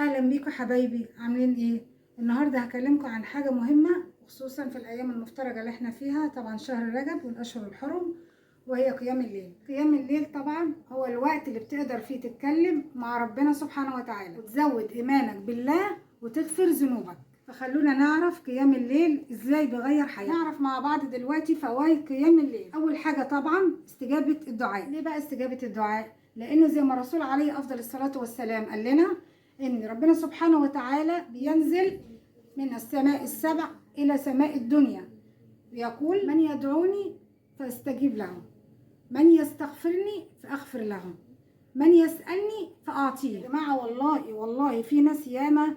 اهلا بيكم حبايبي، عاملين ايه؟ النهارده هكلمكم عن حاجه مهمه، خصوصا في الايام المفترجه اللي احنا فيها، طبعا شهر رجب والاشهر الحرم، وهي قيام الليل. قيام الليل طبعا هو الوقت اللي بتقدر فيه تتكلم مع ربنا سبحانه وتعالى وتزود ايمانك بالله وتغفر ذنوبك. فخلونا نعرف قيام الليل ازاي بيغير حياتنا. نعرف مع بعض دلوقتي فوائد قيام الليل. اول حاجه طبعا استجابه الدعاء. ليه بقى استجابه الدعاء؟ لانه زي ما الرسول عليه افضل الصلاه والسلام قال لنا ان ربنا سبحانه وتعالى بينزل من السماء السبع الى سماء الدنيا، يقول: من يدعوني فاستجيب له، من يستغفرني فاغفر له، من يسألني فاعطيه. يا جماعه والله في ناس ياما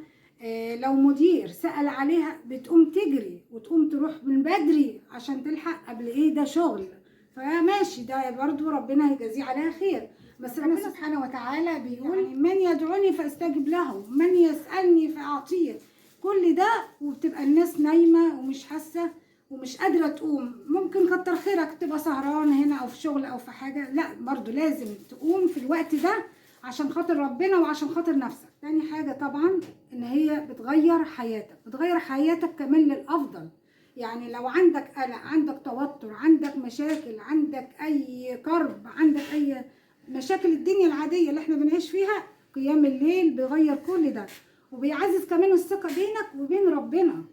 لو مدير سأل عليها بتقوم تجري وتقوم تروح من بدري عشان تلحق قبل ايه، ده شغل، فماشي، ده برضو ربنا يجازيه عليها خير. بس ربنا سبحانه وتعالى بيقول: يعني من يدعوني فاستجب له، من يسألني فاعطيه. كل ده وبتبقى الناس نايمه ومش حاسه ومش قادره تقوم. ممكن كتر خيرك تبقى سهران هنا او في شغل او في حاجه، لا برضو لازم تقوم في الوقت ده عشان خاطر ربنا وعشان خاطر نفسك. تاني حاجه طبعا ان هي بتغير حياتك، بتغير حياتك كمان للافضل. يعني لو عندك قلق، عندك توتر، عندك مشاكل، عندك اي كرب، عندك اي مشاكل الدنيا العاديه اللي احنا بنعيش فيها، قيام الليل بيغير كل ده وبيعزز كمان الثقه بينك وبين ربنا.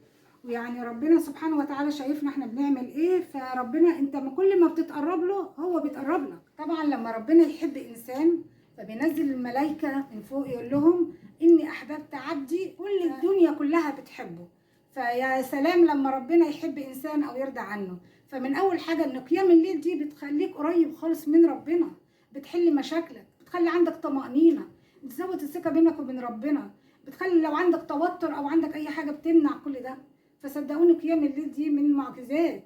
ويعني ربنا سبحانه وتعالى شايفنا احنا بنعمل ايه، فربنا انت كل ما بتتقرب له هو بيتقرب لك. طبعا لما ربنا يحب انسان فبينزل الملائكه من فوق يقول لهم: اني احببت عبدي. كل الدنيا كلها بتحبه. فيا سلام لما ربنا يحب انسان او يرضى عنه. فمن اول حاجه ان قيام الليل دي بتخليك قريب خالص من ربنا، بتحل مشاكلك، بتخلي عندك طمأنينة، بتزود الثقه بينك وبين ربنا، بتخلي لو عندك توتر او عندك اي حاجه بتمنع كل ده. فصدقوني قيام الليل دي من المعجزات،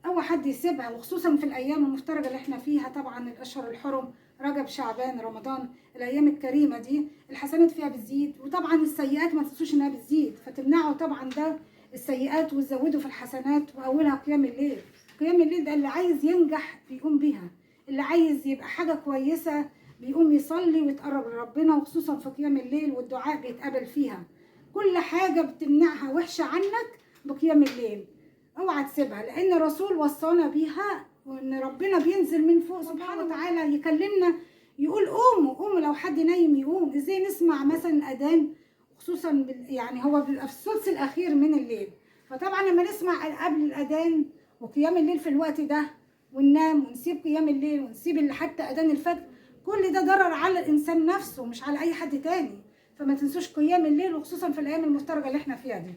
اوعى حد يسيبها، وخصوصا في الايام المفترجه اللي احنا فيها، طبعا الاشهر الحرم، رجب، شعبان، رمضان، الايام الكريمه دي الحسنات فيها بتزيد، وطبعا السيئات ما تنسوش انها بتزيد، فتمنعوا طبعا ده السيئات وتزودوا في الحسنات، واولها قيام الليل. قيام الليل ده اللي عايز ينجح بيقوم بيها، اللي عايز يبقى حاجه كويسه بيقوم يصلي ويتقرب لربنا، وخصوصا في قيام الليل والدعاء بيتقبل فيها. كل حاجه بتمنعها وحشه عنك بقيام الليل اوعى تسيبها، لان الرسول وصانا بيها، وان ربنا بينزل من فوق سبحانه وتعالى يكلمنا يقول: قوموا لو حد نايم يقوم. ازاي نسمع مثلا اذان، خصوصا يعني هو بيبقى في الثلث الاخير من الليل، فطبعا لما نسمع قبل الاذان وقيام الليل في الوقت ده وننام ونسيب قيام الليل ونسيب حتى اذان الفجر، كل ده ضرر على الانسان نفسه مش على اي حد تاني. فما تنسوش قيام الليل، وخصوصا في الايام المفترجه اللي احنا فيها دي.